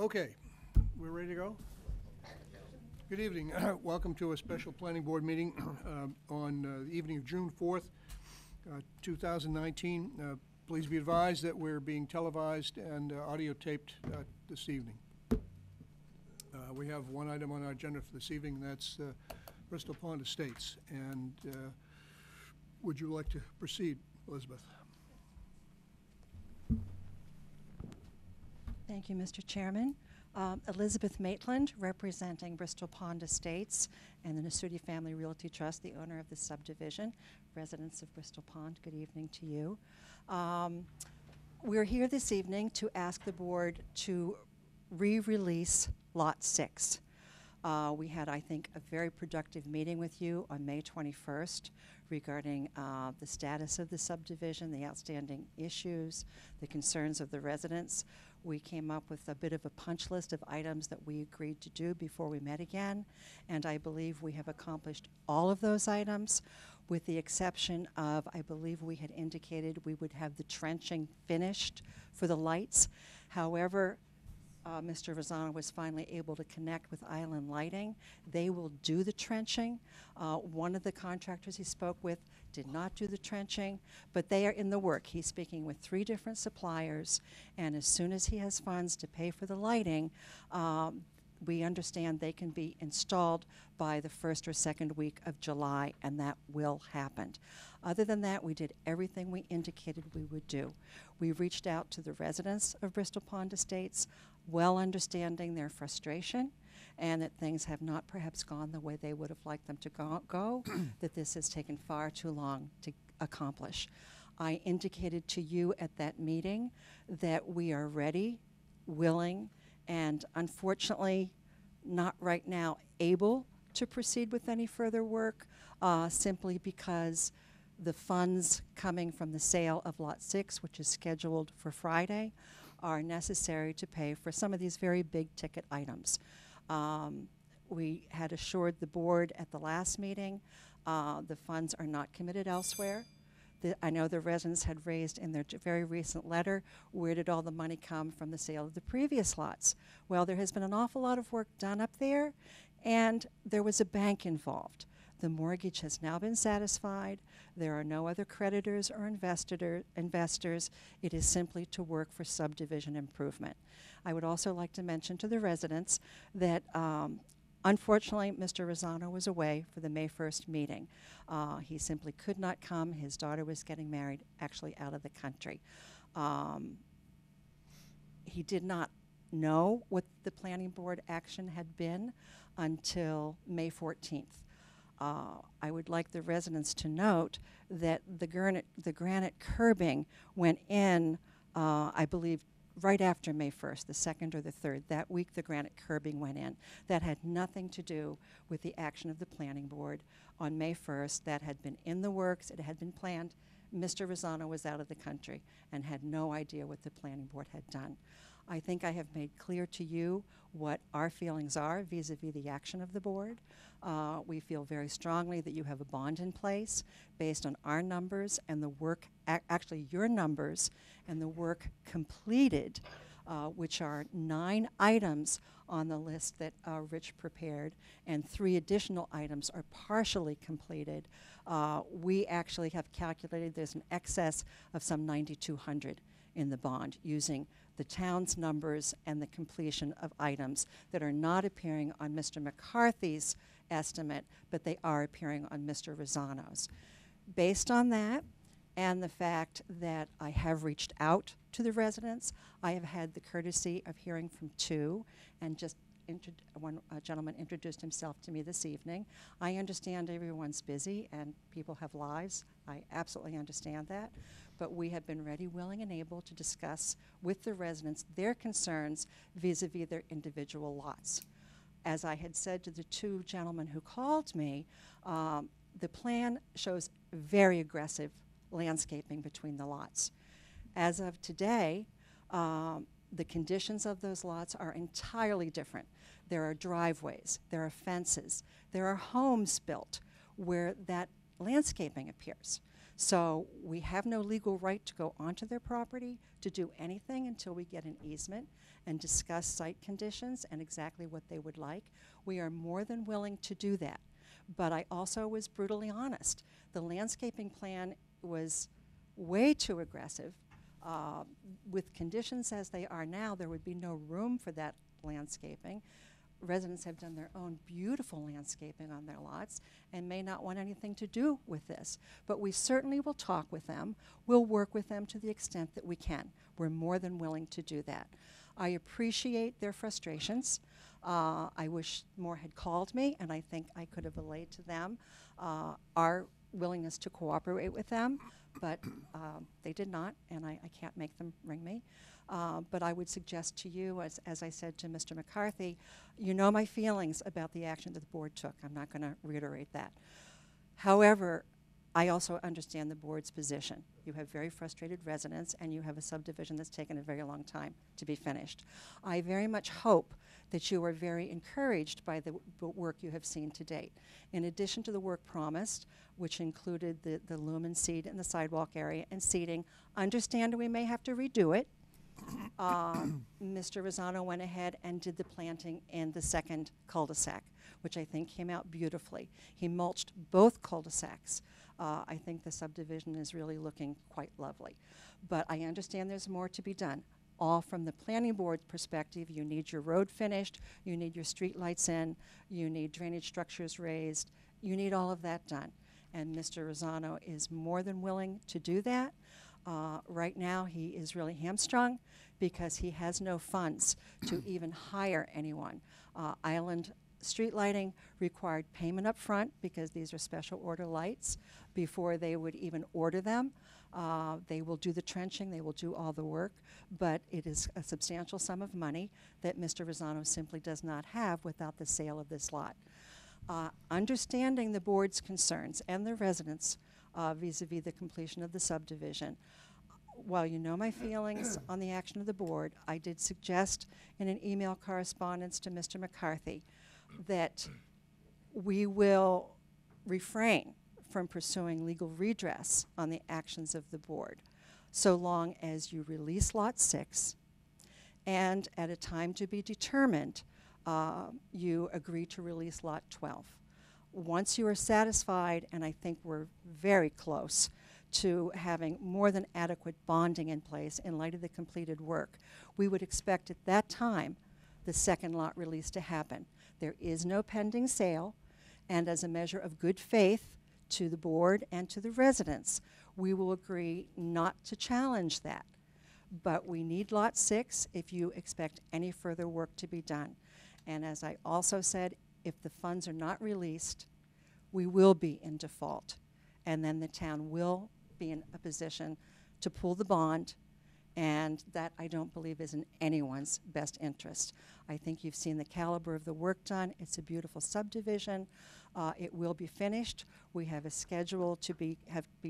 Okay, we're ready to go? Good evening. Welcome to a special planning board meeting on the evening of June 4th, 2019. Please be advised that we're being televised and audio taped this evening. We have one item on our agenda for this evening, and that's Bristol Pond Estates. And would you like to proceed, Elizabeth? Thank you, Mr. Chairman. Elizabeth Maitland, representing Bristol Pond Estates and the Nasuti Family Realty Trust, the owner of the subdivision, residents of Bristol Pond. Good evening to you. We're here this evening to ask the board to re-release Lot 6. We had, I think, a very productive meeting with you on May 21st regarding the status of the subdivision, the outstanding issues, the concerns of the residents. We came up with a bit of a punch list of items that we agreed to do before we met again, and I believe we have accomplished all of those items, with the exception of, I believe we had indicated we would have the trenching finished for the lights. However, Mr. Rosano was finally able to connect with Island Lighting. They will do the trenching. One of the contractors he spoke with did not do the trenching, but they are in the work. He's speaking with 3 different suppliers, and as soon as he has funds to pay for the lighting, we understand they can be installed by the 1st or 2nd week of July, and that will happen. Other than that, we did everything we indicated we would do. We reached out to the residents of Bristol Pond Estates, well understanding their frustration and that things have not perhaps gone the way they would have liked them to go, that this has taken far too long to accomplish. I indicated to you at that meeting that we are ready, willing, and unfortunately not right now able to proceed with any further work, simply because the funds coming from the sale of Lot 6, which is scheduled for Friday, are necessary to pay for some of these very big ticket items. We had assured the board at the last meeting the funds are not committed elsewhere. I know the residents had raised in their very recent letter, where did all the money come from the sale of the previous lots? Well, there has been an awful lot of work done up there, and there was a bank involved. The mortgage has now been satisfied. There are no other creditors or investors. It is simply to work for subdivision improvement. I would also like to mention to the residents that unfortunately, Mr. Rosano was away for the May 1st meeting. He simply could not come. His daughter was getting married, actually out of the country. He did not know what the planning board action had been until May 14th. I would like the residents to note that the granite curbing went in, I believe, right after May 1st, the 2nd or the 3rd. That week, the granite curbing went in. That had nothing to do with the action of the planning board on May 1st. That had been in the works. It had been planned. Mr. Rosano was out of the country and had no idea what the planning board had done. I think I have made clear to you what our feelings are vis-a-vis the action of the board. We feel very strongly that you have a bond in place based on our numbers and the work, actually your numbers, and the work completed, which are 9 items on the list that Rich prepared, and 3 additional items are partially completed. We actually have calculated there's an excess of some $9,200 in the bond using the town's numbers and the completion of items that are not appearing on Mr. McCarthy's estimate, but they are appearing on Mr. Rosano's. Based on that, and the fact that I have reached out to the residents, I have had the courtesy of hearing from 2, and just one gentleman introduced himself to me this evening. I understand everyone's busy and people have lives. I absolutely understand that. But we have been ready, willing, and able to discuss with the residents their concerns vis-a-vis their individual lots. As I had said to the 2 gentlemen who called me, the plan shows very aggressive landscaping between the lots. As of today, the conditions of those lots are entirely different. There are driveways, there are fences, there are homes built where that landscaping appears. So we have no legal right to go onto their property to do anything until we get an easement and discuss site conditions and exactly what they would like. We are more than willing to do that. But I also was brutally honest. The landscaping plan was way too aggressive. With conditions as they are now, there would be no room for that landscaping. Residents have done their own beautiful landscaping on their lots and may not want anything to do with this. But we certainly will talk with them. We'll work with them to the extent that we can. We're more than willing to do that. I appreciate their frustrations. I wish more had called me, and I think I could have relayed to them our willingness to cooperate with them, but they did not, and I can't make them ring me. But I would suggest to you, as I said to Mr. McCarthy, you know my feelings about the action that the board took. I'm not going to reiterate that. However, I also understand the board's position. You have very frustrated residents, and you have a subdivision that's taken a very long time to be finished. I very much hope that you are very encouraged by the work you have seen to date. In addition to the work promised, which included the lumen seed in the sidewalk area and seeding, understand we may have to redo it. Mr. Rosano went ahead and did the planting in the second cul-de-sac, which I think came out beautifully. He mulched both cul-de-sacs. I think the subdivision is really looking quite lovely. But I understand there's more to be done. All from the planning board perspective, you need your road finished, you need your street lights in, you need drainage structures raised, you need all of that done. And Mr. Rosano is more than willing to do that. Right now, he is really hamstrung because he has no funds to even hire anyone. Island street lighting required payment up front because these are special order lights before they would even order them. They will do the trenching, they will do all the work, but it is a substantial sum of money that Mr. Rosano simply does not have without the sale of this lot. Understanding the board's concerns and the residents vis-a-vis the completion of the subdivision, while you know my feelings on the action of the board, I did suggest in an email correspondence to Mr. McCarthy that we will refrain from pursuing legal redress on the actions of the board so long as you release Lot 6 and at a time to be determined you agree to release Lot 12. Once you are satisfied, and I think we're very close to having more than adequate bonding in place in light of the completed work, we would expect at that time the second lot release to happen. There is no pending sale, and as a measure of good faith to the board and to the residents, we will agree not to challenge that. But we need Lot 6 if you expect any further work to be done. And as I also said, if the funds are not released, we will be in default. And then the town will be in a position to pull the bond, and that I don't believe is in anyone's best interest. I think you've seen the caliber of the work done. It's a beautiful subdivision. It will be finished. We have a schedule to be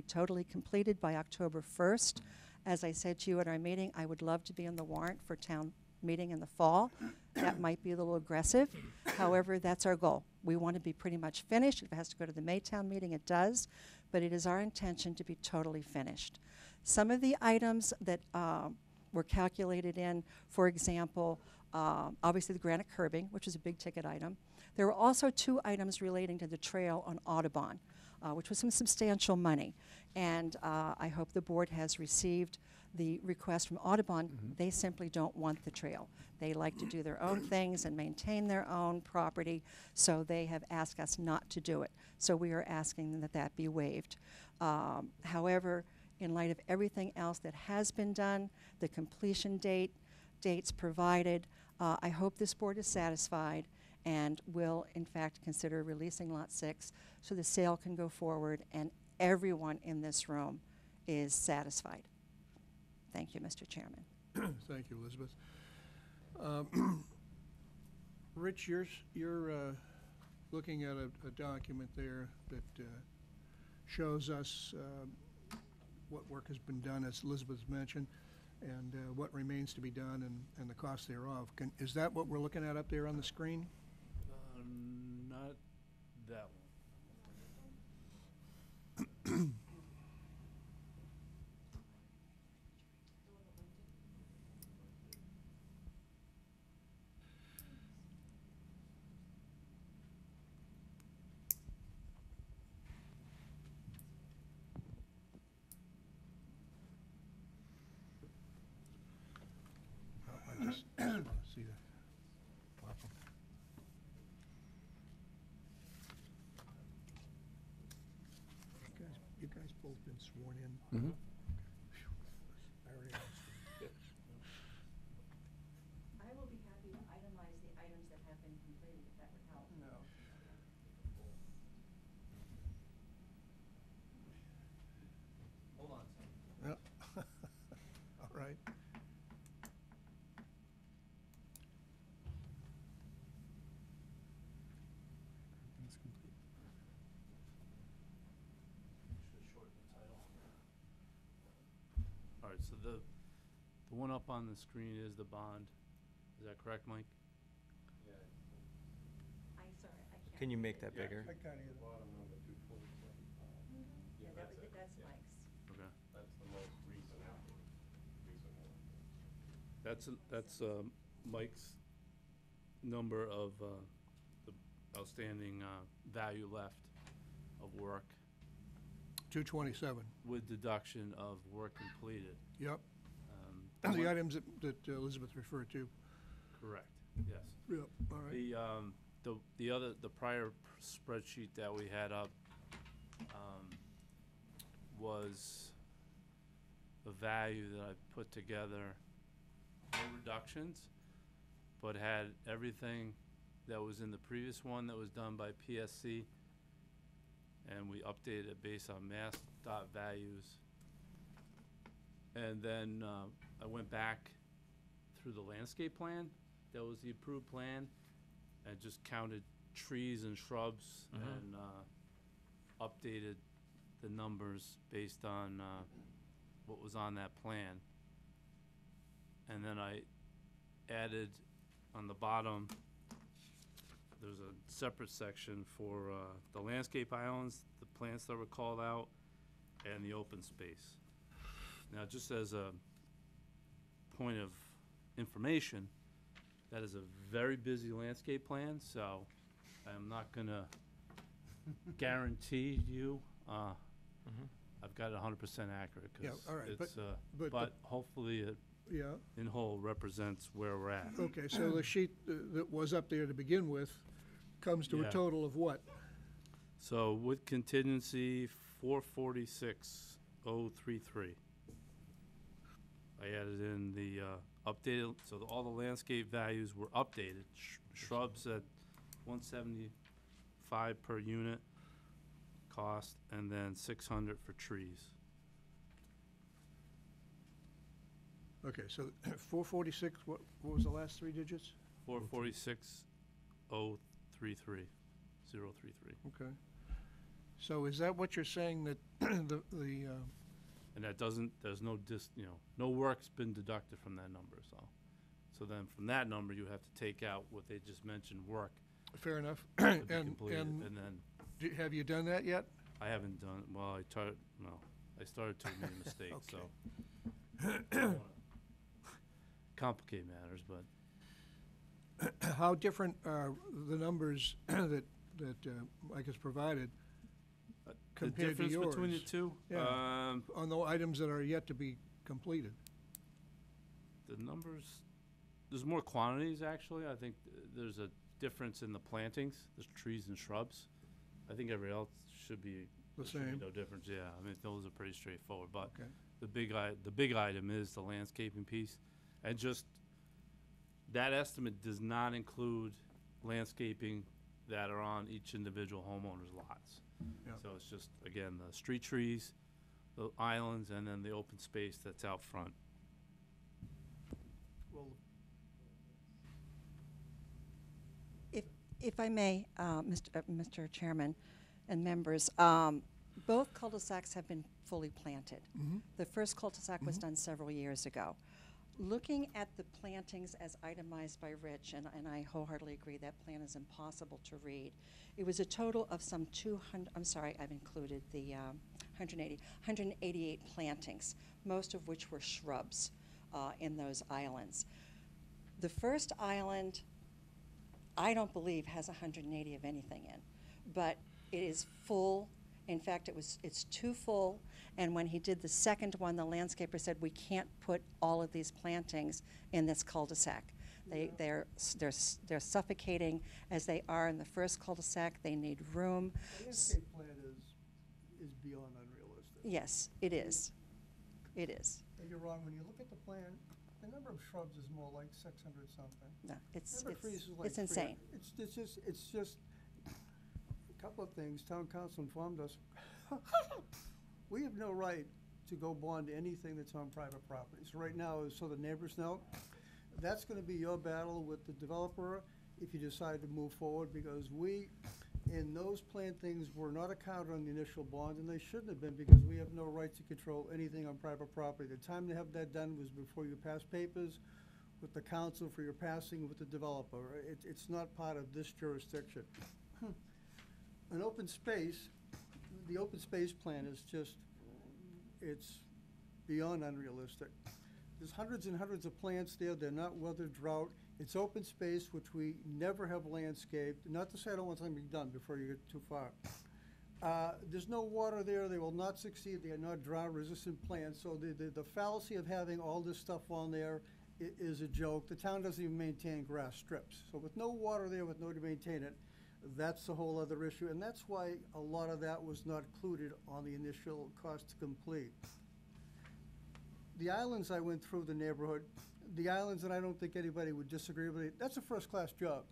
totally completed by October 1st. As I said to you at our meeting, I would love to be on the warrant for town meeting in the fall. That might be a little aggressive. However, that's our goal. We want to be pretty much finished. If it has to go to the Maytown meeting, it does. But it is our intention to be totally finished. Some of the items that were calculated in, for example, obviously the granite curbing, which is a big ticket item. There were also 2 items relating to the trail on Audubon, which was some substantial money. And I hope the board has received the request from Audubon. They simply don't want the trail. They like to do their own things and maintain their own property, so they have asked us not to do it. So we are asking that that be waived. However, in light of everything else that has been done, the completion dates provided, I hope this board is satisfied and will, in fact, consider releasing Lot 6 so the sale can go forward and everyone in this room is satisfied. Thank you, Mr. Chairman. Thank you, Elizabeth. Rich, you're looking at a document there that shows us what work has been done, as Elizabeth mentioned, and what remains to be done and the cost thereof. Is that what we're looking at up there on the screen? Not that one. Just wanna see that. Welcome. You guys both been sworn in? Mm-hmm. I already asked you. I will be happy to itemize the items that have been completed, if that would help. No. Hold on, son. Yeah. All right. That's complete. Should shorten the title. All right, so the one up on the screen is the bond. Is that correct, Mike? Yeah. I'm sorry, I can't. Can you make that Yeah. bigger? I can't either. Bottom number 245. Yeah, Yeah, that's it. that's Yeah. Mike's. Okay. That's the most recent one. That's Mike's number of the outstanding value left of work 227, with deduction of work completed. yep. Um, The items that Elizabeth referred to. Correct, yes. Yep, all right. The prior spreadsheet that we had up was a value that I put together, no reductions, but had everything that was in the previous one that was done by PSC, and we updated it based on mass dot values. And then I went back through the landscape plan, that was the approved plan, and just counted trees and shrubs and updated the numbers based on what was on that plan. And then I added on the bottom, there's a separate section for the landscape islands, the plants that were called out, and the open space. Now, just as a point of information, that is a very busy landscape plan, so I'm not gonna guarantee you, I've got it 100% accurate, Yeah, cause all right, it's, but but hopefully it Yeah, in whole represents where we're at. okay, so the sheet that was up there to begin with comes to a Yeah. total of what? So with contingency, 446,033. I added in the updated, so all the landscape values were updated. Shrubs at 175 per unit cost, and then 600 for trees. Okay, so 446, what was the last three digits? 446,033. 033. Okay. So is that what you're saying, that the, And that doesn't, there's no no work's been deducted from that number, so. So then from that number, you have to take out what they just mentioned, work fair enough? to be And completed, and then have you done that yet? I haven't done, well, I started to make a mistake, so. Okay. I don't wanna complicate matters, but How different are the numbers that Mike has provided the compared to difference between the yours? two, Yeah. On the items that are yet to be completed? the numbers, there's more quantities, actually. I think there's a difference in the plantings, there's trees and shrubs. I think every else should be, The there should be same? no difference, yeah. I mean, those are pretty straightforward, but Okay. the big item is the landscaping piece. And just, that estimate does not include landscaping that are on each individual homeowner's lots. Yeah. So it's just, again, the street trees, the islands, and then the open space that's out front. Well, If I may, Mr. Chairman and members, both cul-de-sacs have been fully planted. The first cul-de-sac was done several years ago. Looking at the plantings as itemized by Rich, and I wholeheartedly agree that plan is impossible to read, it was a total of some 200, I'm sorry, I've included the 188 plantings, most of which were shrubs in those islands. The first island, I don't believe has 180 of anything in, but it is full. In fact, it's too full, and when he did the second one, the landscaper said, we can't put all of these plantings in this cul-de-sac. They're suffocating as they are in the first cul-de-sac. They need room. The landscape plan is beyond unrealistic. Yes, it is. It is. And you're wrong, when you look at the plan, the number of shrubs is more like 600 something. No, it's Number of trees is like it's insane. 300. It's just, a couple of things, town council informed us. We have no right to go bond anything that's on private property. So right now, so the neighbors know, that's gonna be your battle with the developer if you decide to move forward, because we, in those plantings, were not accounted on the initial bond, and they shouldn't have been, because we have no right to control anything on private property. The time to have that done was before you pass papers with the council for your passing with the developer. It's not part of this jurisdiction. An open space, the open space plan is just, it's beyond unrealistic. There's hundreds and hundreds of plants there, they're not weather drought. It's open space, which we never have landscaped. Not to say I don't want something to be done before you get too far. There's no water there, they will not succeed, they are not drought-resistant plants. So the fallacy of having all this stuff on there is a joke. The town doesn't even maintain grass strips. So with no water there, with no to maintain it, that's a whole other issue. And that's why a lot of that was not included on the initial cost to complete. The islands I went through the neighborhood, the islands, and I don't think anybody would disagree with it, that's a first-class job.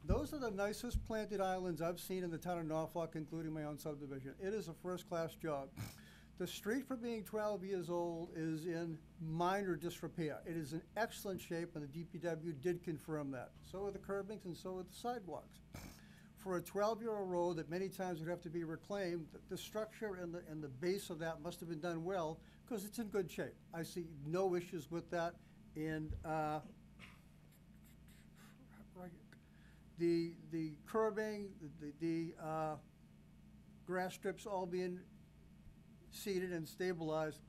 Those are the nicest planted islands I've seen in the town of Norfolk, including my own subdivision. It is a first-class job. The street, for being 12 years old, is in minor disrepair. It is in excellent shape, and the DPW did confirm that. So are the curbings and so are the sidewalks. For a 12-year-old road that many times would have to be reclaimed, the structure and the base of that must have been done well, because it's in good shape. I see no issues with that. And the curbing, the grass strips all being seeded and stabilized.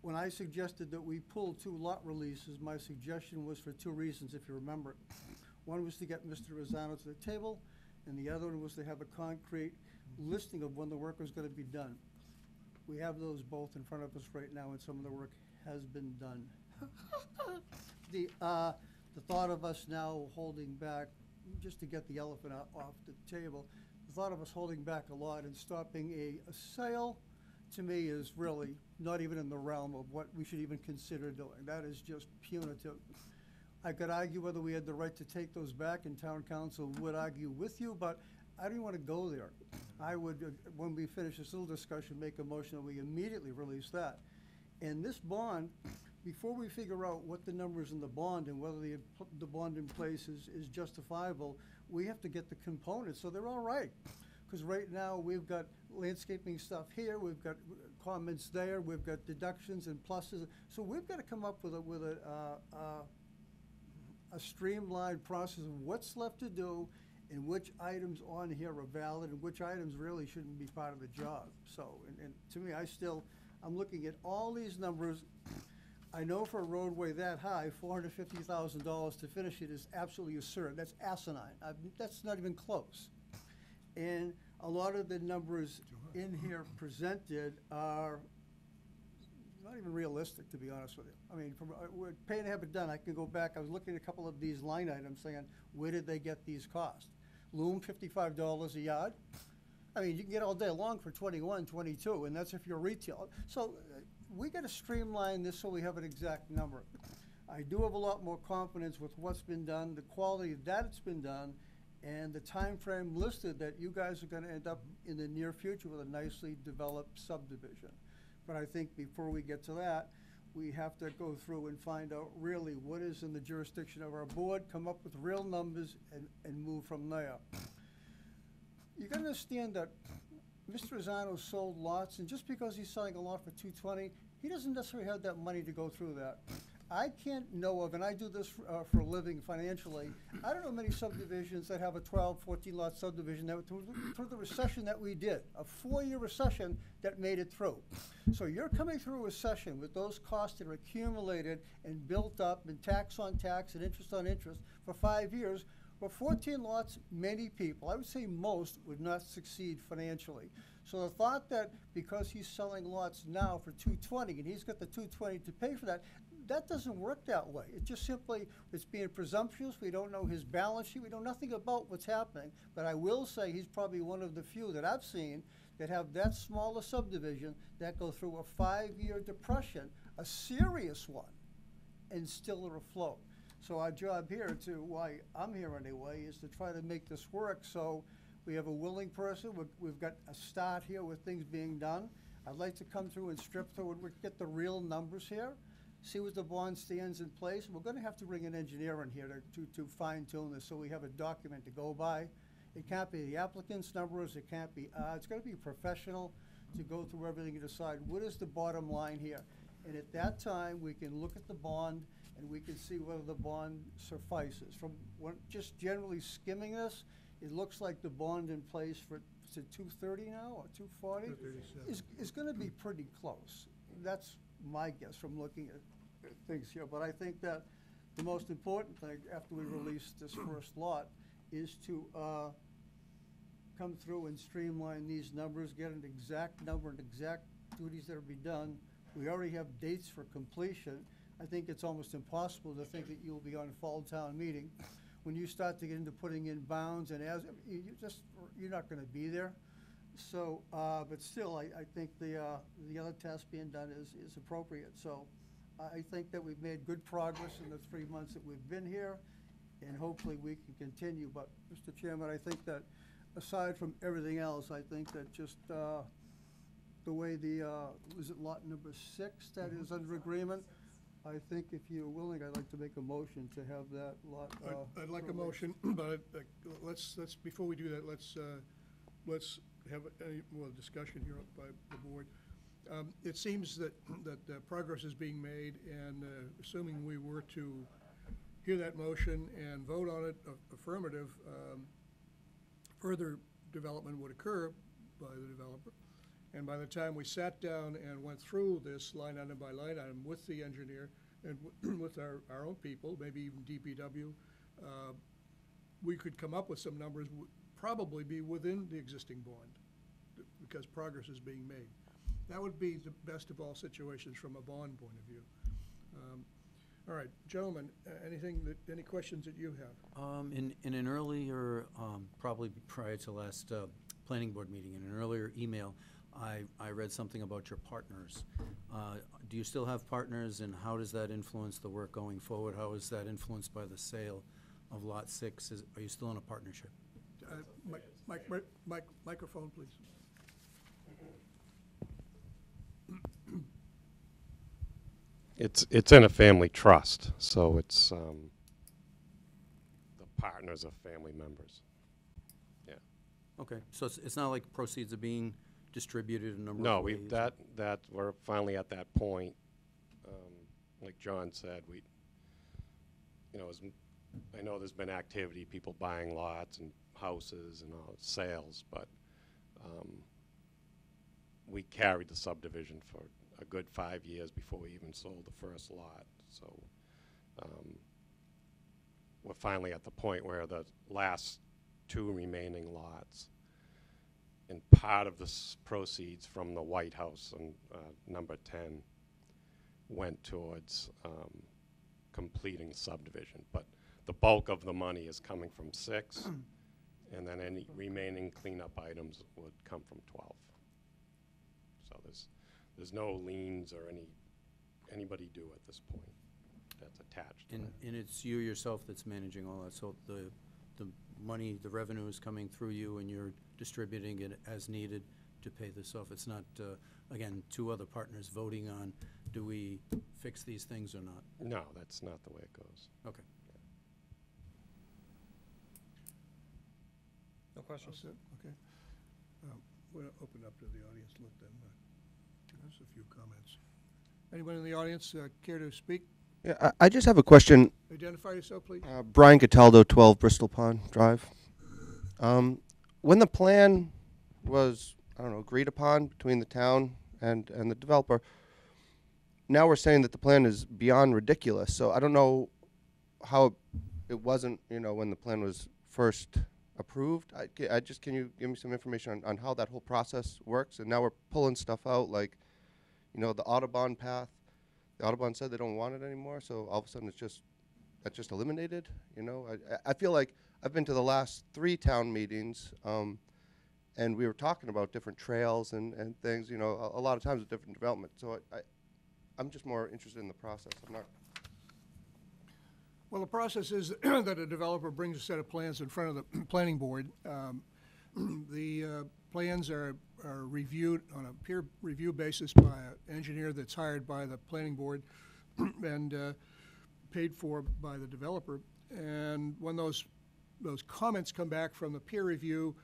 When I suggested that we pull 2 lot releases, my suggestion was for 2 reasons, if you remember. One was to get Mr. Rosano to the table, and the other one was to have a concrete listing of when the work was gonna be done. We have those both in front of us right now, and some of the work has been done. The thought of us now holding back, just to get the elephant off the table, the thought of us holding back a lot and stopping a sale, to me, is really not even in the realm of what we should even consider doing. That is just punitive. I could argue whether we had the right to take those back, and town council would argue with you, but I don't even want to go there. I would, when we finish this little discussion, make a motion that we immediately release that. And this bond, before we figure out what the numbers in the bond and whether the bond in place is justifiable, we have to get the components so they're all right. Because right now, we've got landscaping stuff here, we've got comments there, we've got deductions and pluses. So we've got to come up with a streamlined process of what's left to do and which items on here are valid and which items really shouldn't be part of the job. So, and to me, I'm looking at all these numbers. I know for a roadway that high, $450,000 to finish it is absolutely absurd. That's asinine. That's not even close. And a lot of the numbers in here presented are not even realistic, to be honest with you. I mean, we're paying to have it done. I can go back. I was looking at a couple of these line items saying, where did they get these costs? Loom, $55 a yard. I mean, you can get all day long for 21, 22, and that's if you're retail. So we got to streamline this so we have an exact number. I do have a lot more confidence with what's been done, the quality that it's been done, and the time frame listed that you guys are going to end up in the near future with a nicely developed subdivision. But I think before we get to that, we have to go through and find out really what is in the jurisdiction of our board, come up with real numbers, and move from there. You gotta understand that Mr. Rosano sold lots, and just because he's selling a lot for $220, he doesn't necessarily have that money to go through that. I can't know of, and I do this for a living financially, I don't know many subdivisions that have a 12, 14 lot subdivision that through the recession that we did, a 4-year recession that made it through. So you're coming through a recession with those costs that are accumulated and built up and tax on tax and interest on interest for 5 years. But 14 lots, many people, I would say most, would not succeed financially. So the thought that because he's selling lots now for 220 and he's got the 220 to pay for that, that doesn't work that way. It just simply, it's being presumptuous. We don't know his balance sheet. We know nothing about what's happening. But I will say he's probably one of the few that I've seen that have that small a subdivision that go through a 5-year depression, a serious one, and still are afloat. So our job here, to why I'm here anyway, is to try to make this work. So we have a willing person. We've got a start here with things being done. I'd like to come through and strip through and get the real numbers here, see what the bond stands in place. We're gonna have to bring an engineer in here to fine tune this so we have a document to go by. It can't be the applicant's numbers, it can't be, it's gotta be professional to go through everything and decide what is the bottom line here. And at that time, we can look at the bond and we can see whether the bond suffices. From just generally skimming this, it looks like the bond in place for, is it 230 now or 240? 237. Is gonna be pretty close. That's my guess from looking at things here. But I think that the most important thing after we release this first lot is to come through and streamline these numbers, get an exact number and exact duties that are be done. We already have dates for completion. I think it's almost impossible to think that you'll be on fall town meeting. When you start to get into putting in bounds and you're not gonna be there. So, but still, I think the other task being done is appropriate. So I think that we've made good progress in the 3 months that we've been here, and hopefully we can continue. But, Mr. Chairman, I think that aside from everything else, I think that just the way was it lot number 6 that is under agreement? I think if you're willing, I'd like to make a motion to have that lot. I'd like a released. motion, but let's, before we do that, let's have any more discussion here by the board. It seems that progress is being made, and assuming we were to hear that motion and vote on it affirmative, further development would occur by the developer. And by the time we sat down and went through this line item by line item with the engineer and with our own people, maybe even DPW, we could come up with some numbers, probably be within the existing bond, because progress is being made. That would be the best of all situations from a bond point of view. All right, gentlemen, any questions that you have? In an earlier, probably prior to last planning board meeting, in an earlier email, I read something about your partners. Do you still have partners, and how does that influence the work going forward? How is that influenced by the sale of Lot 6? Are you still in a partnership? Microphone, please. It's in a family trust, so it's the partners are family members. Yeah. Okay, so it's not like proceeds are being distributed in a number No, of ways? that we're finally at that point. Like John said, I know there's been activity, people buying lots and houses and all sales, but we carried the subdivision for a good 5 years before we even sold the first lot. So we're finally at the point where the last 2 remaining lots, and part of the proceeds from the White House on number 10 went towards completing the subdivision. But the bulk of the money is coming from 6, and then any remaining cleanup items would come from 12. So there's no liens or anybody due at this point that's attached to And it. and it's you yourself that's managing all that, so the money, the revenue is coming through you, and you're distributing it as needed to pay this off. It's not, again, 2 other partners voting on, do we fix these things or not? No, that's not the way it goes. Okay. No questions? All set? Okay. We'll open up to the audience. Let them give us a few comments. Anyone in the audience care to speak? Yeah, I just have a question. Identify yourself, please. Brian Cataldo, 12 Bristol Pond Drive. When the plan was, agreed upon between the town and the developer, now we're saying that the plan is beyond ridiculous. So I don't know how it wasn't, you know, when the plan was first approved. Can you give me some information on how that whole process works? And now we're pulling stuff out, like, you know, the Audubon path. The Audubon said they don't want it anymore, so all of a sudden that's just eliminated. You know, I feel like I've been to the last 3 town meetings, and we were talking about different trails and things. You know, a lot of times with different development. So I'm just more interested in the process. I'm not. Well, the process is that a developer brings a set of plans in front of the planning board. The plans are reviewed on a peer review basis by an engineer that's hired by the planning board and paid for by the developer. And when those comments come back from the peer review,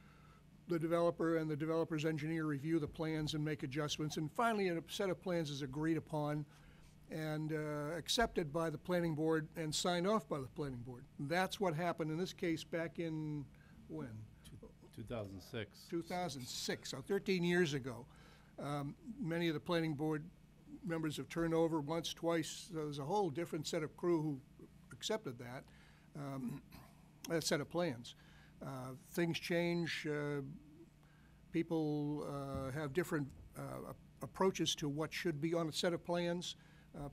the developer and the developer's engineer review the plans and make adjustments. And finally, a set of plans is agreed upon and accepted by the planning board and signed off by the planning board. That's what happened in this case back in, when? 2006. 2006, so 13 years ago. Many of the planning board members have turned over once, twice. So there's a whole different set of crew who accepted that set of plans. Things change. People have different approaches to what should be on a set of plans.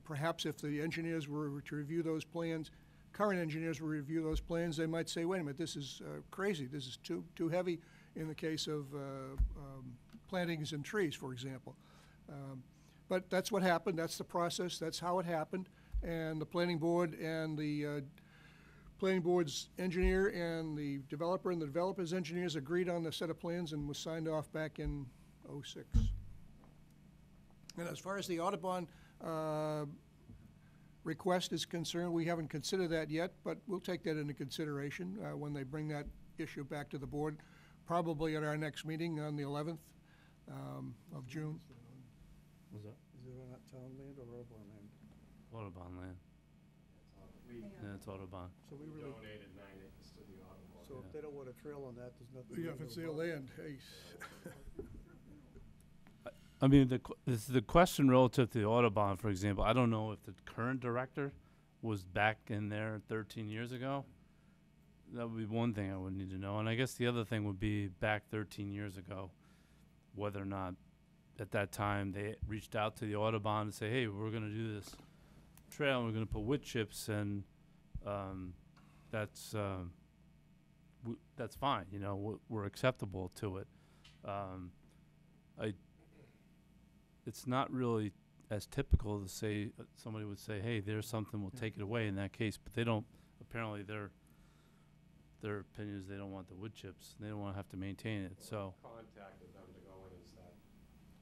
Perhaps if the engineers were to review those plans, current engineers will review those plans, they might say, wait a minute, this is crazy. This is too heavy in the case of plantings and trees, for example. But that's what happened. That's the process. That's how it happened. And the planning board and the planning board's engineer and the developer and the developer's engineers agreed on the set of plans and was signed off back in '06. And as far as the Audubon request is concerned, we haven't considered that yet, but we'll take that into consideration when they bring that issue back to the board, probably at our next meeting on the 11th of June. Was that Is it on town land or Audubon land? Audubon land? Yeah, it's Audubon. So we really, Donated 9 acres to the Audubon. So if they don't want a trail on that, there's nothing. yeah, we if can it's do their about it. land, hey. I mean, the question relative to the Audubon, for example, I don't know if the current director was back in there 13 years ago. That would be one thing I would need to know. And I guess the other thing would be back 13 years ago, whether or not at that time they reached out to the Audubon and say, hey, we're going to do this trail and we're going to put wood chips, and that's fine. You know, we're acceptable to it. It's not really as typical to say somebody would say, hey, there's something, we'll take it away in that case, but they don't. Apparently their opinion is they don't want the wood chips. They don't want to have to maintain it. So Contacted them to go in and start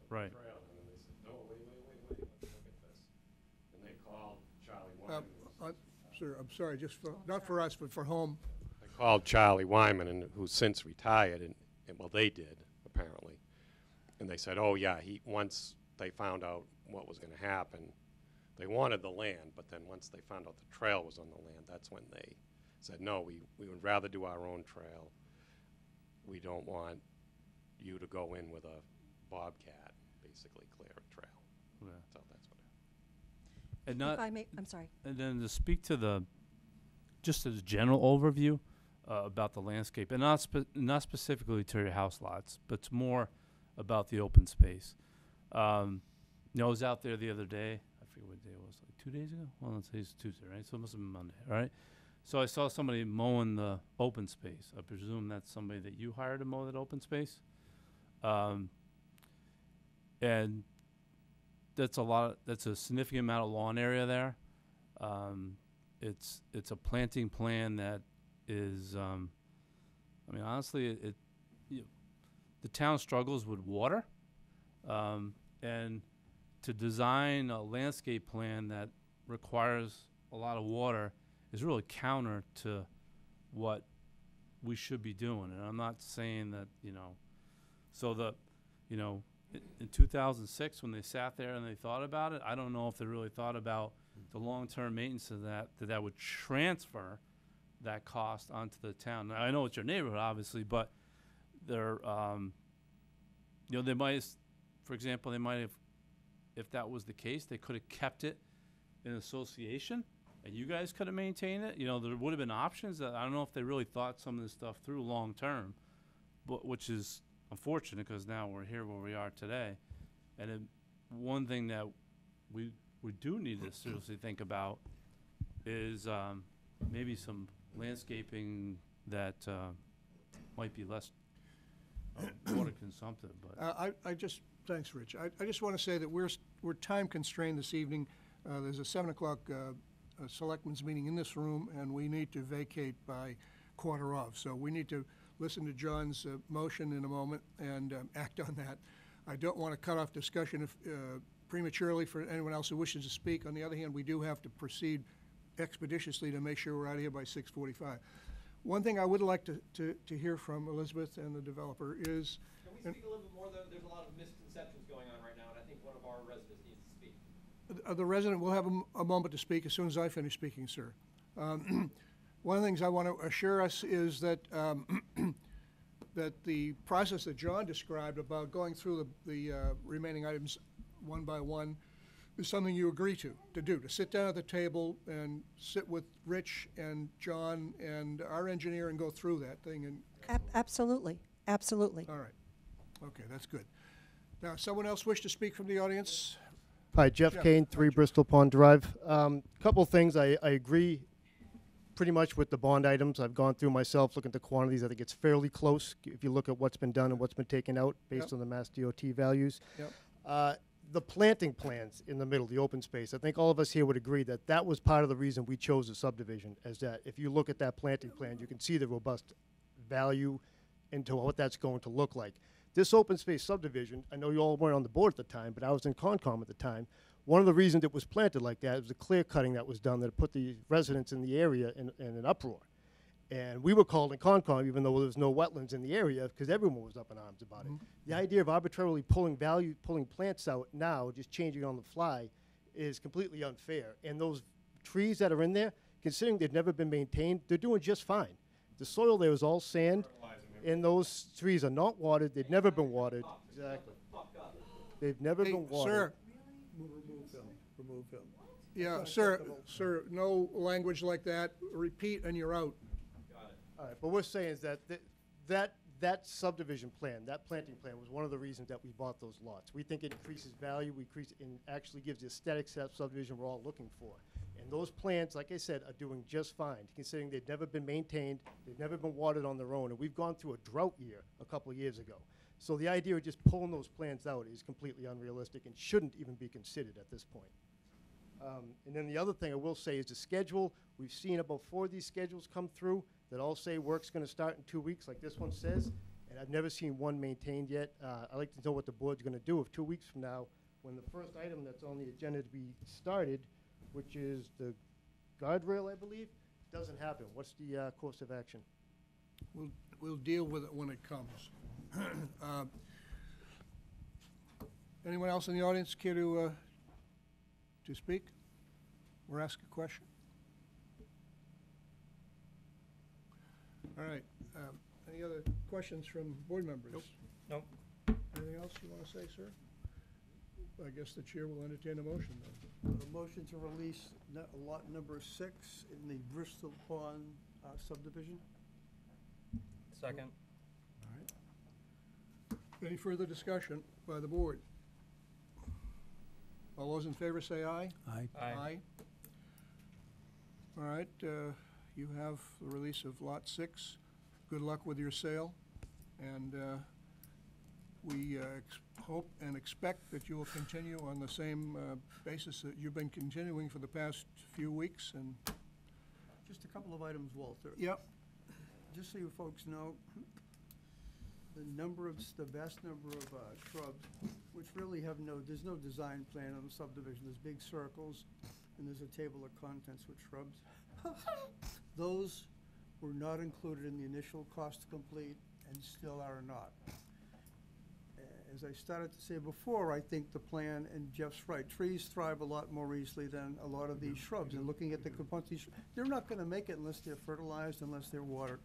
right. the trail, and then they said, no, wait, let's look at this. And they called Charlie Wyman. Sir, I'm sorry, just for, not for us, but for home. They called Charlie Wyman, and who's since retired, and well, they did, apparently. And they said, oh, yeah, once they found out what was going to happen, they wanted the land, but then once they found out the trail was on the land, that's when they said, no, we would rather do our own trail. We don't want you to go in with a bobcat, basically clear a trail. Yeah. So that's what happened. And not, If I may, I'm sorry. and then to speak to just as a general overview about the landscape, and not specifically to your house lots, but it's more about the open space. You know, I was out there the other day. I forget what day it was, like 2 days ago? Well, let's say it's Tuesday, right? So it must have been Monday, all right? So I saw somebody mowing the open space. I presume that's somebody that you hired to mow that open space. And that's a significant amount of lawn area there. It's a planting plan that is, I mean, honestly, the town struggles with water. And to design a landscape plan that requires a lot of water is really counter to what we should be doing. And I'm not saying that, you know, so in 2006 when they sat there and they thought about it, I don't know if they really thought about the long-term maintenance of that would transfer that cost onto the town. Now, I know it's your neighborhood, obviously, but they're, you know, they might, for example, they might have, if that was the case, they could have kept it in association and you guys could have maintained it, there would have been options. That I don't know if they really thought some of this stuff through long term, but which is unfortunate because now we're here where we are today. And one thing that we do need to seriously think about is maybe some landscaping that might be less water consumptive. But Thanks, Rich. I just want to say that we're time constrained this evening. There's a 7 o'clock selectmen's meeting in this room, and we need to vacate by 1:15. So we need to listen to John's motion in a moment and act on that. I don't want to cut off discussion prematurely for anyone else who wishes to speak. On the other hand, we do have to proceed expeditiously to make sure we're out of here by 6:45. One thing I would like to hear from Elizabeth and the developer is... Can we speak a little bit more, though? There's a lot of misconceptions going on right now, and I think one of our residents needs to speak. The resident will have a moment to speak as soon as I finish speaking, sir. One of the things I want to assure us is that that the process that John described about going through the remaining items one by one is something you agree to sit down at the table and sit with Rich and John and our engineer and go through that thing. And Absolutely, absolutely. all right, okay, that's good. Now, someone else wish to speak from the audience? Hi, Jeff Jeff. Kane, 3 Bristol Pond Drive. Couple things, I agree pretty much with the bond items. I've gone through myself, looking at the quantities. I think it's fairly close if you look at what's been done and what's been taken out based Yep. on the Mass DOT values. Yep. The planting plans in the middle, the open space, I think all of us here would agree that that was part of the reason we chose the subdivision, is that if you look at that planting plan, you can see the robust value into what that's going to look like. This open space subdivision, I know you all weren't on the board at the time, but I was in Concom at the time. One of the reasons it was planted like that was the clear cutting that was done that put the residents in the area in an uproar. And we were called in Concom, even though there was no wetlands in the area, because everyone was up in arms about it. The idea of arbitrarily pulling plants out now, just changing on the fly, is completely unfair. And those trees that are in there, considering they've never been maintained, they're doing just fine. The soil there is all sand, and those trees are not watered. They've never been watered. Exactly. They've never Hey, been watered. sir. Remove him. Yeah, sir, no language like that. Repeat and you're out. All right, but we're saying is that that subdivision plan, that planting plan, was one of the reasons that we bought those lots. We think it increases value, and actually gives the aesthetics that subdivision we're all looking for. And those plants, like I said, are doing just fine, considering they've never been maintained, they've never been watered on their own, and we've gone through a drought year a couple of years ago. So the idea of just pulling those plants out is completely unrealistic and shouldn't even be considered at this point. And then the other thing I will say is the schedule. We've seen about 4 of these schedules come through that all say work's going to start in 2 weeks, like this one says, and I've never seen one maintained yet. I'd like to know what the board's going to do if 2 weeks from now, when the first item that's on the agenda to be started, which is the guardrail, I believe, doesn't happen. What's the course of action? We'll deal with it when it comes. Anyone else in the audience care to speak or ask a question? All right. Any other questions from board members? Nope. Anything else you want to say, sir? I guess the chair will entertain a motion then. A motion to release lot number 6 in the Bristol Pond subdivision. Second. Any further discussion by the board? All those in favor say aye. Aye. Aye. All right, you have the release of Lot 6. Good luck with your sale, and we hope and expect that you will continue on the same basis that you've been continuing for the past few weeks, and... Just a couple of items, Walter. Yep. Just so you folks know, the vast number of shrubs, which really have there's no design plan on the subdivision. There's big circles, and there's a table of contents with shrubs. Those were not included in the initial cost to complete, and still are not. As I started to say before, I think the plan, and Jeff's right, trees thrive a lot more easily than a lot of these shrubs. And looking at the components, they're not going to make it unless they're fertilized, unless they're watered.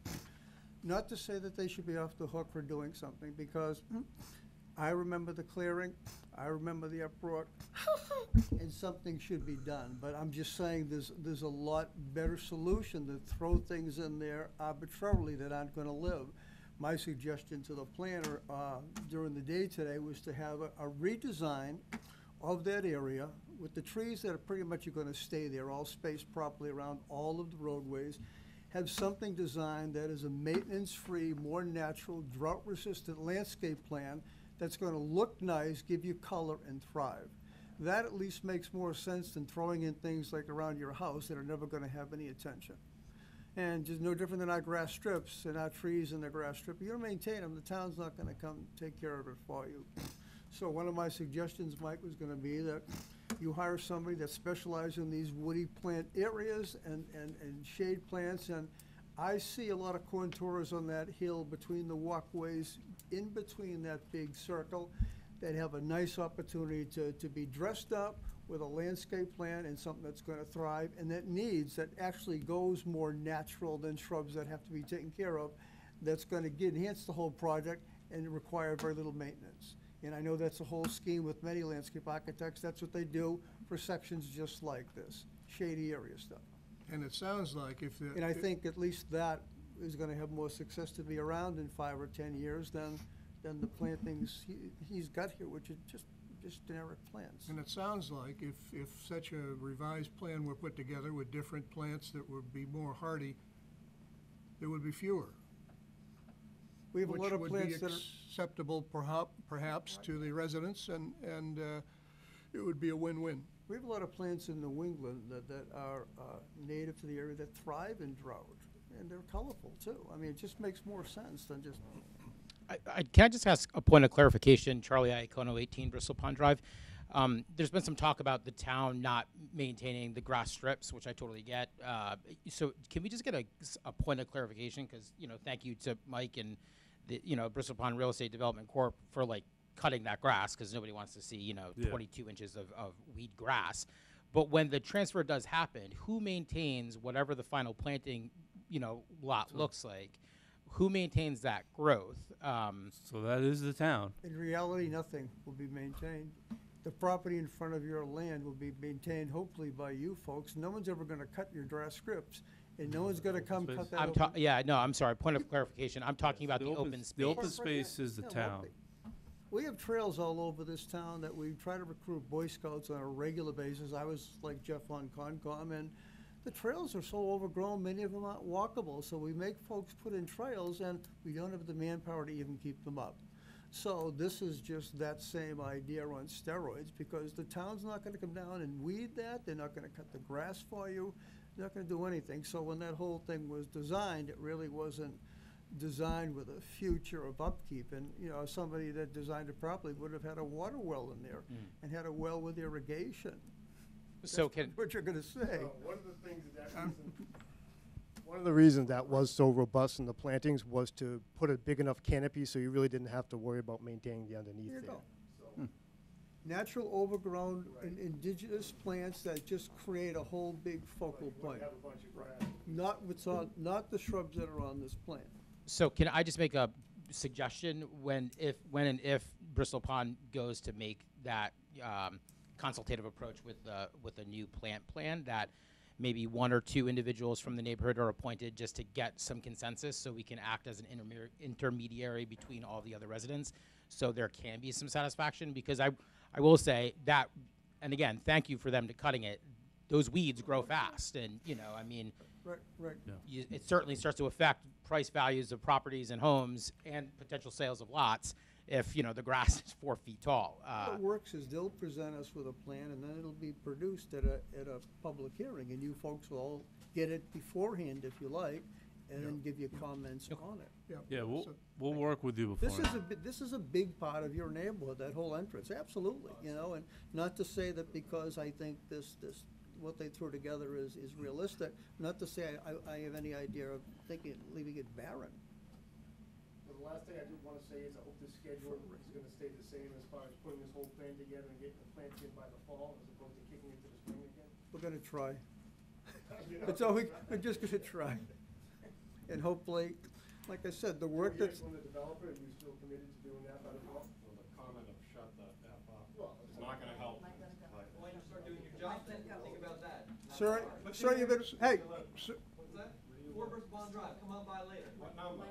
Not to say that they should be off the hook for doing something, because I remember the clearing, I remember the uproar, and something should be done. But I'm just saying there's a lot better solution than throw things in there arbitrarily that aren't gonna live. My suggestion to the planner during the day today was to have a redesign of that area with the trees that are pretty much gonna stay there, all spaced properly around all of the roadways. Have something designed that is a maintenance-free, more natural, drought-resistant landscape plan that's gonna look nice, give you color, and thrive. That at least makes more sense than throwing in things like around your house that are never gonna have any attention. And just no different than our grass strips and our trees in the grass strip. You don't maintain them, the town's not gonna come take care of it for you. So one of my suggestions, Mike, was gonna be that you hire somebody that specializes in these woody plant areas and shade plants. And I see a lot of contours on that hill between the walkways, in between that big circle, that have a nice opportunity to be dressed up with a landscape plan and something that's gonna thrive, and that actually goes more natural than shrubs that have to be taken care of, that's gonna enhance the whole project and require very little maintenance. And I know that's a whole scheme with many landscape architects. That's what they do for sections just like this, shady area stuff. And it sounds like if the. And I think at least that is gonna have more success to be around in 5 or 10 years than the plantings he's got here, which is just generic plants. And it sounds like if such a revised plan were put together with different plants that would be more hardy, there would be fewer. We have a lot of plants that are. Which would be acceptable perhaps to the residents, and it would be a win-win. We have a lot of plants in New England that are native to the area that thrive in drought, and they're colorful too. I mean, it just makes more sense than just. Can I just ask a point of clarification? Charlie Iacono, 18 Bristol Pond Drive. There's been some talk about the town not maintaining the grass strips, which I totally get. So can we just get a point of clarification? Because, thank you to Mike and the, Bristol Pond Real Estate Development Corp. For cutting that grass, because nobody wants to see, 22 inches of weed grass. But when the transfer does happen, who maintains whatever the final planting, lot looks like? Who maintains that growth? So that is the town. In reality, nothing will be maintained. The property in front of your land will be maintained hopefully by you folks. No one's ever gonna cut your grass strips, and no one's gonna come cut that open. I'm sorry, point of clarification. I'm talking about the open space. The open space is the Yeah, town. We have trails all over this town that we try to recruit Boy Scouts on a regular basis. I was like Jeff on Concom, and the trails are so overgrown, many of them aren't walkable. So we make folks put in trails, and we don't have the manpower to even keep them up. So this is just that same idea on steroids, because the town's not gonna come down and weed that. They're not gonna cut the grass for you. They're not gonna do anything. So when that whole thing was designed, it really wasn't designed with a future of upkeep. And, somebody that designed it properly would have had a water well in there and had a well with irrigation. So That's what you're gonna say. One of the things one of the reasons that was so robust in the plantings was to put a big enough canopy so you really didn't have to worry about maintaining the underneath There you there. go. Natural overgrown indigenous plants that just create a whole big focal point. Not the shrubs that are on this plant. So can I just make a suggestion when and if Bristol Pond goes to make that consultative approach with a new plant plan, that maybe 1 or 2 individuals from the neighborhood are appointed just to get some consensus, so we can act as an intermediary between all the other residents, so there can be some satisfaction. Because I will say that, and again, thank you for them to cutting it. Those weeds grow fast, and Right. it certainly starts to affect price values of properties and homes and potential sales of lots if the grass is 4 feet tall. What works is they'll present us with a plan, and then it'll be produced at a public hearing, and you folks will all get it beforehand if you like, and then give you comments on it. Yeah, So- we'll work with you before. This is a big part of your neighborhood, that whole entrance, absolutely, and not to say that because I think this what they threw together is realistic, not to say I have any idea of leaving it barren. The last thing I do want to say is I hope this schedule is going to stay the same as far as putting this whole plan together and getting the plants in by the fall, as opposed to kicking it to the spring again. We're gonna try. That's all we're just gonna try. And hopefully, like I said, the work that's, From the developer, are you still committed to doing that by the fall? comment of shut the F up. It's not gonna help. Why don't you start doing your job then? Think about that. Sir, sir, you better, hey, Sir, What's that? 4 Bristol Drive, come on by later. What number?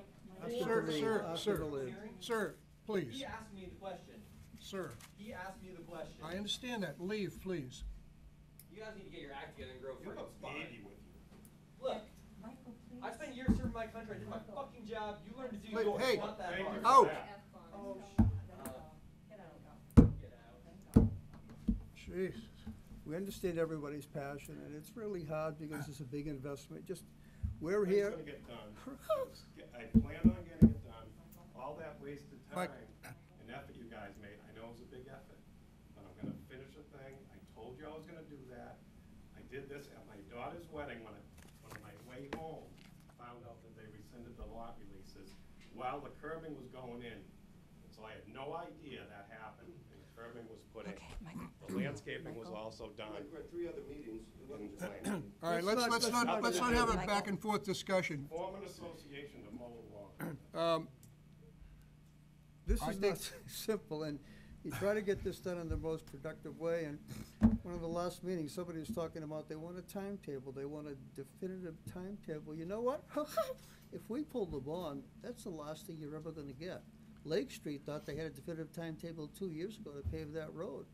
sir, please, He asked me the question. sir, He asked me the question. I understand that. Leave, please. You guys need to get your act together and grow a You have freaking a spine. baby with you. Look, I spent years serving my country. I did my fucking job. You learned to do Wait, yours. hey, Not that Thank hard. you Out. for that. Oh, get out. Jeez. we understand everybody's passion, and it's really hard because it's a big investment. Just, we're It's here. gonna get done. I plan on getting it done. All that wasted time Mike. and effort you guys made, I know it was a big effort, but I'm gonna finish the thing. I told you I was gonna do that. I did this at my daughter's wedding when on my way home, found out that they rescinded the lot releases while the curbing was going in. So I had no idea that happened, and the curbing was put in. Okay, Michael. The landscaping was also done. Like, we're at 3 other meetings, it wasn't just like. All right, Let's let's not- not have a back and forth discussion. Form an association to mow the lawn. This I is think- not simple, and you try to get this done in the most productive way, and one of the last meetings, somebody was talking about they want a timetable, they want a definitive timetable. You know what? If we pull the bond, that's the last thing you're ever gonna get. Lake Street thought they had a definitive timetable 2 years ago to pave that road,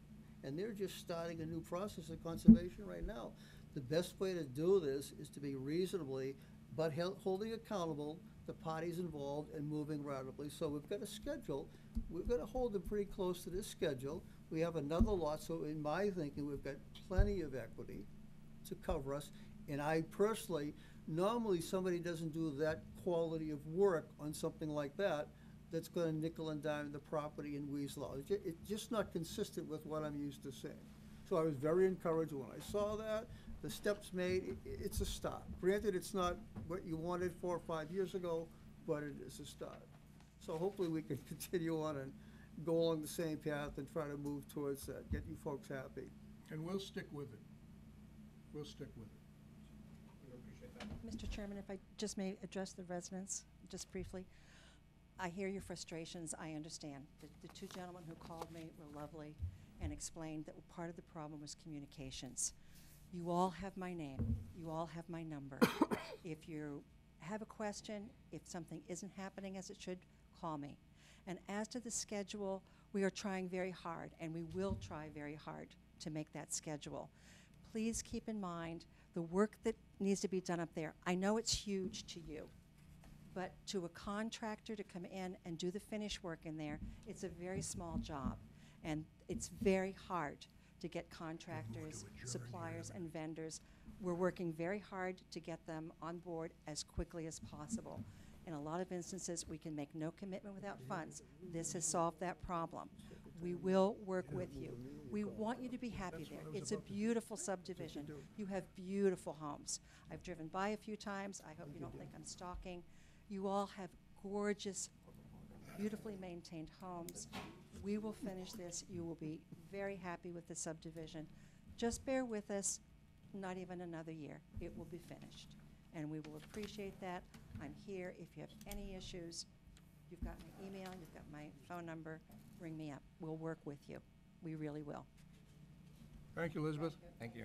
and they're just starting a new process of conservation right now. The best way to do this is to be reasonably, but holding accountable the parties involved and moving rapidly. So we've got a schedule, we've got to hold them pretty close to this schedule. We have another lot, so in my thinking, we've got plenty of equity to cover us. And I personally, normally somebody doesn't do that quality of work on something like that, that's gonna nickel and dime the property in Weasel. It's just not consistent with what I'm used to seeing. So I was very encouraged when I saw that, the steps made, it's a start. Granted, it's not what you wanted 4 or 5 years ago, but it is a start. So hopefully we can continue on and go along the same path and try to move towards that, get you folks happy. And we'll stick with it. We'll stick with it. We appreciate that. Mr. Chairman, if I just may address the residents, just briefly. I hear your frustrations, I understand. The two gentlemen who called me were lovely and explained that part of the problem was communications. You all have my name, you all have my number. If you have a question, if something isn't happening as it should, call me. And as to the schedule, we are trying very hard, and we will try very hard to make that schedule. Please keep in mind the work that needs to be done up there. I know it's huge to you, but to a contractor to come in and do the finish work in there, it's a very small job. And it's very hard to get contractors, suppliers, and vendors. We're working very hard to get them on board as quickly as possible. In a lot of instances, we can make no commitment without funds. This has solved that problem. We will work with you. We want you to be happy there. It's a beautiful subdivision. You have beautiful homes. I've driven by a few times. I hope you don't think I'm stalking. You all have gorgeous, beautifully maintained homes. We will finish this. You will be very happy with the subdivision. Just bear with us, not even another year. It will be finished. And we will appreciate that. I'm here. If you have any issues, you've got my email, you've got my phone number, ring me up. We'll work with you. We really will. Thank you, Elizabeth. Thank you.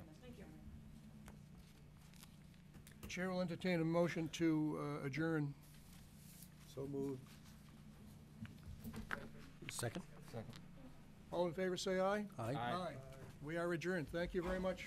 Chair will entertain a motion to adjourn. So moved. Second? All in favor, say aye. Aye. Aye. We are adjourned. Thank you very much.